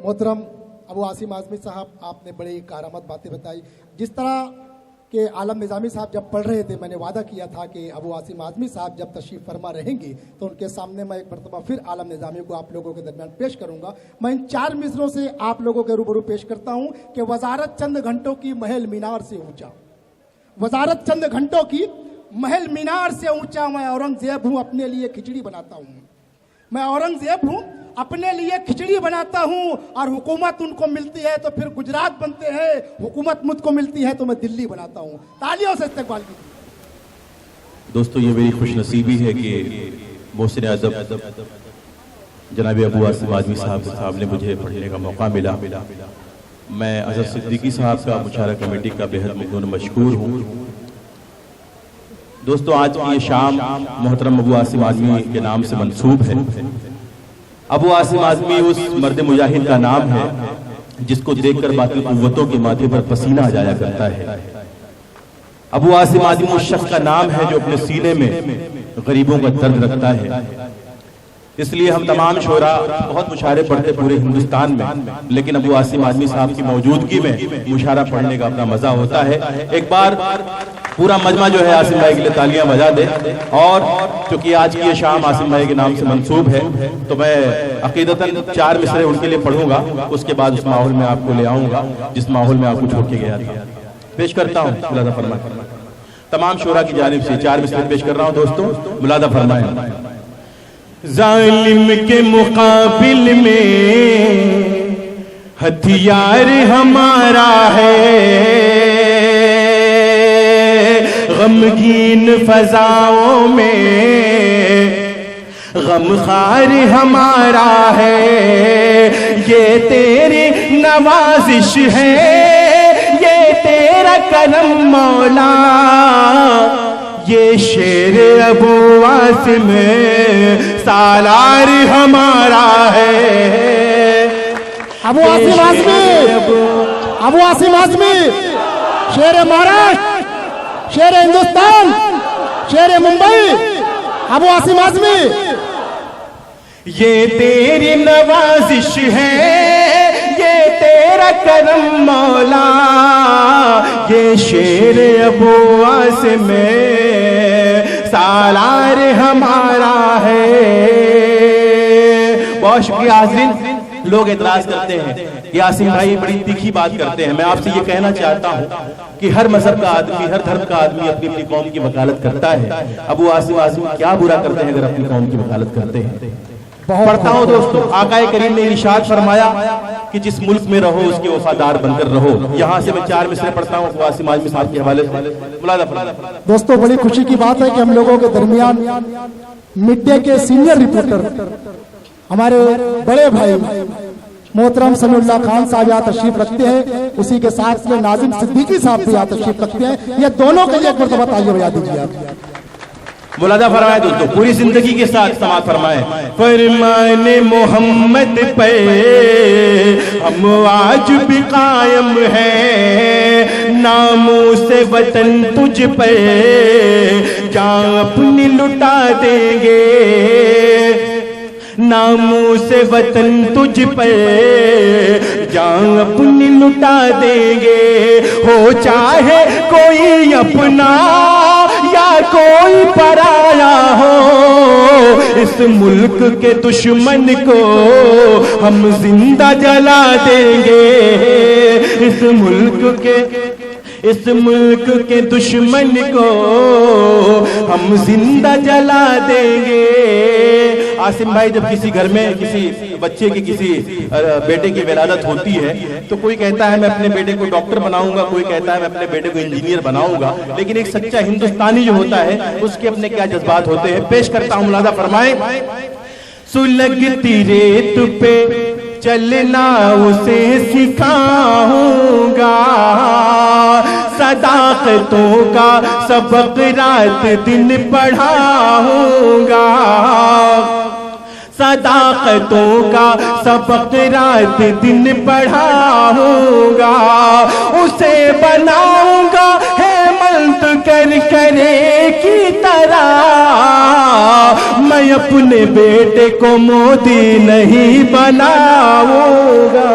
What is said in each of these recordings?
मोहतरम अबू आसिम आज़मी साहब, आपने बड़ी कारामद बातें बताई। जिस तरह के आलम निज़ामी साहब जब पढ़ रहे थे, मैंने वादा किया था कि अबू आसिम आज़मी साहब जब तशरीफ़ फरमा रहेंगे तो उनके सामने मैं एक मरतबा फिर आलम निज़ामी को आप लोगों के दरमियान पेश करूंगा। मैं इन 4 मिसरों से आप लोगों के रूबरू पेश करता हूं कि वजारत चंद घंटों की महल मीनार से ऊंचा, वजारत चंद घंटों की महल मीनार से ऊंचा, मैं औरंगजेब हूं, अपने लिए खिचड़ी बनाता हूं। मैं औरंगजेब हूं, अपने लिए खिचड़ी बनाता हूं, और हुकूमत उनको मिलती है तो फिर गुजरात बनते हैं, हुकूमत मुझको मिलती है तो मैं दिल्ली बनाता हूं। तालियों से इस्तकबाल कीजिए। दोस्तों, ये मेरी खुशनसीबी है कि मोहसिन अदब जनाब अबू आसिम आज़मी साहब ने मुझे पढ़ने का मौका मिला। मैं अजहर सिद्दीकी साहब का मुशारा कमेटी का बेहद ममनून मशकूर हूँ। दोस्तों, आज की ये शाम मोहतरम अबू आसिम आज़मी के नाम से मंसूब है। अबू आसिम आज़मी उस मर्द मुजाहिद का नाम है जिसको देखकर बाकी कुव्वतों के माथे पर पसीना आ जाया करता है। अबू आसिम आज़मी उस शख्स का नाम है जो अपने सीने में गरीबों का दर्द रखता है। इसलिए हम तमाम शोरा बहुत मुशारे पढ़ते पूरे हिंदुस्तान में, लेकिन अबू आसिम आज़मी साहब की मौजूदगी में मुशारा पढ़ने का अपना मजा होता है। एक बार पूरा मजमा जो है आसिम भाई के लिए तालियां बजा दे। और चूंकि आज की ये शाम आसिम भाई के नाम से मंसूब है तो मैं अकीदतन 4 मिसरे उनके लिए पढ़ूंगा, उसके बाद उस माहौल में आपको ले आऊंगा जिस माहौल में आपको छोड़ के गया था। पेश करता हूँ, मुलादा फरमाए। तमाम शोरा की जानिब से 4 मिसरे पेश कर रहा हूँ दोस्तों, मुलादा फरमाए। जालिम के मुकाबिल में हथियार हमारा है, गमगीन फजाओं में गमखार हमारा है। ये तेरी नवाजिश है, ये तेरा करम मौला, ये शेर अबू आसिम सालार हमारा है। अबू आसिम आज़मी, अबू आसिम आज़मी, शेर महाराष्ट्र, शेर हिंदुस्तान, शेर मुंबई, अबू आसिम आज़मी। ये तेरी नवाजिश है, ये तेरा करम मौला, ये शेर अबू आसिम सालार हमारा है। बहुत शुक्रिया हाज़रीन। लोग एतराज करते हैं कि आसिम भाई बड़ी तीखी बात करते हैं। मैं आपसे ये कहना चाहता हूँ कि हर मजहब का आदमी, हर धर्म का आदमी अपनी अपनी कौम की वकालत करता है। अबू आसिम आज़मी क्या बुरा करते हैं अगर अपनी कौम की वकालत करते हैं। पढ़ता हूँ दोस्तों, आकाए करीम ने इरशाद फरमाया कि जिस मुल्क में रहो उसके वफादार बनकर रहो। यहाँ से मैं 4 मिसरे पढ़ता हूँ अबू आसिम आज़मी साहब के हवाले से। दोस्तों, बड़ी खुशी की बात है कि हम लोगों के दरमियान मिड डे के सीनियर रिपोर्टर हमारे बड़े भाई मोहतरम समीउल्लाह खान साहब यहाँ तशरीफ रखते हैं, उसी के साथ में नाजिम सिद्दीकी साहब भी यहाँ तशरीफ रखते हैं। ये दोनों के लिए एक मरतबा तालियां बजा दीजिए आप। मुलादा फरमाए दोस्तों, पूरी जिंदगी के साथ समाअत फरमाए। फरमाने मोहम्मद पे हम आज भी कायम है, नामों से वतन तुझ पे जान अपनी लुटा देंगे, नामों से वतन तुझ पे जान अपनी लुटा देंगे। हो चाहे कोई अपना या कोई पराया हो, इस मुल्क के दुश्मन को हम जिंदा जला देंगे। इस मुल्क के दुश्मन को हम जिंदा जला देंगे। आसिम भाई, जब किसी घर में किसी बच्चे की, किसी बेटे की विलादत होती है तो कोई कहता है मैं अपने बेटे को डॉक्टर बनाऊंगा, कोई कहता है मैं अपने बेटे को इंजीनियर बनाऊंगा, लेकिन एक सच्चा हिंदुस्तानी जो होता है उसके अपने क्या जज्बात होते हैं। पेश करता हूं, मुलादा फरमाए। सुलगती रेत पे चलना उसे सिखाऊंगा, सदाकतों का सबक रात दिन पढ़ाऊंगा, सदाकतों का सबक रात दिन पढ़ाऊंगा, उसे बनाऊंगा हेमंत कर करे की तरह, मैं अपने बेटे को मोदी नहीं बनाऊंगा।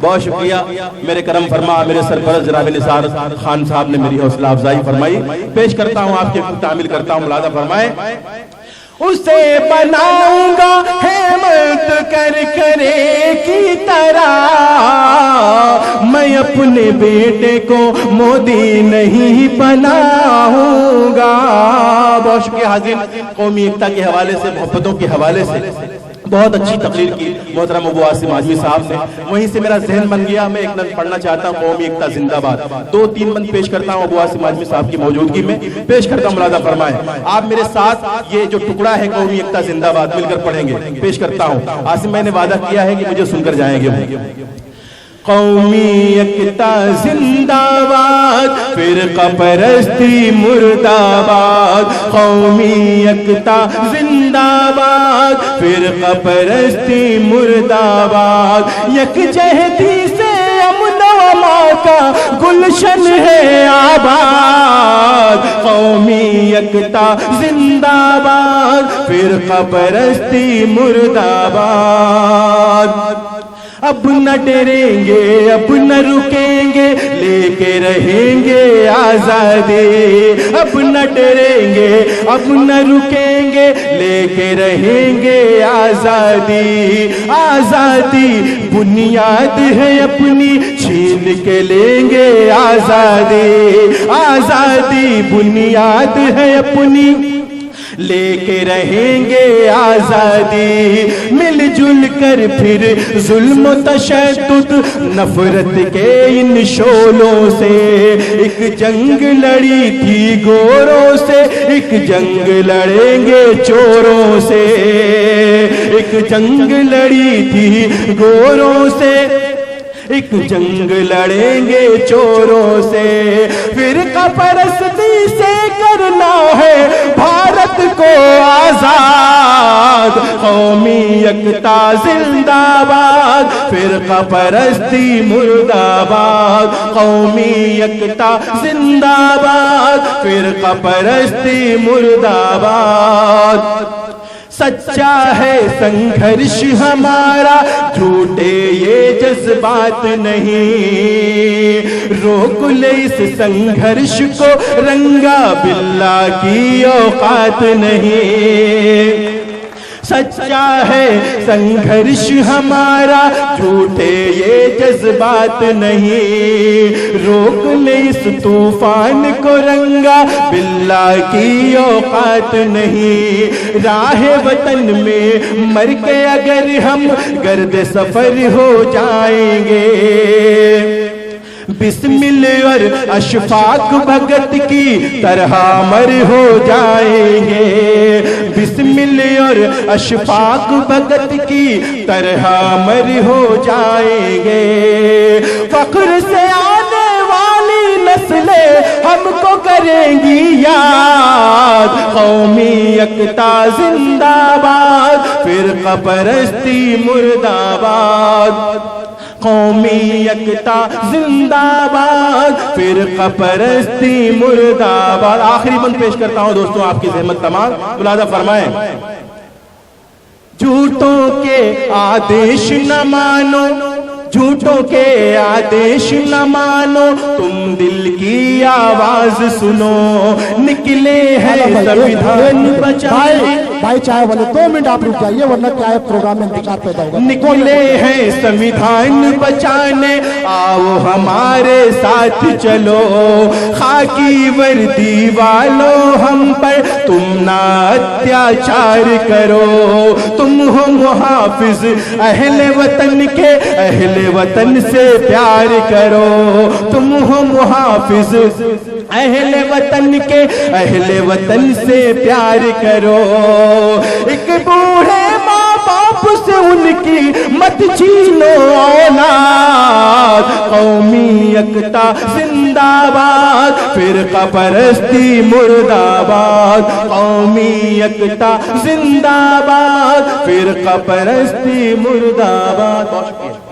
बहुत शुक्रिया मेरे करम फरमा मेरे सरपरस्त जनाब निसार खान साहब ने मेरी हौसला अफजाई फरमाई। पेश करता हूं आपके तामिल करता हूं, मुलादा फरमाए। उसे बनाऊंगा हेमंत करे की तरह, मैं अपने बेटे को मोदी नहीं बनाऊंगा। बहुत शुक्रिया हाजिर। कौमी एकता के हवाले से, मोहब्बतों के हवाले से बहुत अच्छी तकरीर की मोहतरम अबू आसिम आजमी साहब ने। वहीं से मेरा जहन बन गया, मैं एक नज़्म पढ़ना चाहता हूँ, कौमी एकता जिंदाबाद। 2-3 बंद पेश करता हूँ अबू आसिम आजमी साहब की मौजूदगी में, पेश करता हूँ, मुलादा फरमाए। आप मेरे साथ ये जो टुकड़ा है कौमी एकता जिंदाबाद मिलकर पढ़ेंगे। पेश करता हूँ। आसिम मैंने वादा किया है कि मुझे सुनकर जाएंगे। कौमी एकता जिंदाबाद, फिरका परस्ती मुर्दाबाद। कौमी एकता जिंदाबाद, फिरका परस्ती मुर्दाबाद। यकजहती से अमन व का गुलशन है आबाद। कौमी एकता जिंदाबाद, फिरका परस्ती मुर्दाबाद। अब न डरेंगे, अब न रुकेंगे, लेके रहेंगे आजादी। अब न डरेंगे, अब न रुकेंगे, लेके रहेंगे आजादी। आजादी बुनियाद है अपनी, छीन के लेंगे आजादी। आजादी बुनियाद है अपनी, लेके रहेंगे आजादी। मिलजुल कर फिर जुल्म तशद्दुद नफरत के इन शोलों से एक जंग लड़ी थी गोरों से, एक जंग लड़ेंगे चोरों से। एक जंग लड़ी थी गोरों से, एक जंग लड़ेंगे चोरों से। फिर परस्ती से करना है भारत को आजाद। कौमी एकता जिंदाबाद, फिर परस्ती मुर्दाबाद। कौमी एकता जिंदाबाद, फिर परस्ती मुर्दाबाद। सच्चा है संघर्ष हमारा, झूठे ये जज्बात नहीं। रोक ले इस संघर्ष को, रंगा बिल्ला की औकात नहीं। सच्चा है संघर्ष हमारा, झूठे ये जज्बात नहीं। रोक ले इस तूफान को, रंगा बिल्ला की औकात नहीं। राह वतन में मर के अगर हम गर्द सफर हो जाएंगे, बिस्मिल और अशफाक भगत की तरह मर हो जाएंगे। बिस्मिल और अशफाक भगत की तरह मर हो जाएंगे। फख्र से आने वाली नस्लें हमको करेंगी याद। कौमी एकता जिंदाबाद, फिरका परस्ती मुर्दाबाद। कौमी एकता जिंदाबाद, फिरका परस्ती मुर्दाबाद। आखिरी बंद पेश करता हूं दोस्तों, आपकी जहमत तमाम, मुलादा फरमाएं। झूठों के आदेश न मानो, झूठों के आदेश न मानो, तुम दिल की आवाज सुनो। निकले हैं संविधान बचाने। भाई चाय वाले 2 मिनट आप रुक जाइए, वरना क्या है प्रोग्राम में इंतजार पैदा होगा। निकले हैं संविधान बचाने, आओ हमारे साथ चलो। खाकी वर्दी वालों हम पर तुम ना अत्याचार करो। तुम हो मुहाफिज अहले वतन के, अहले वतन से प्यार करो। तुम हो मुहाफिज अहले वतन के, अहले वतन से प्यार करो। एक बूढ़े माँ बाप से उनकी मत छीनो औलाद। कौमी एकता जिंदाबाद, फिरका परस्ती मुर्दाबाद। कौमी एकता जिंदाबाद, फिरका परस्ती मुर्दाबाद। बहुत शुक्रिया।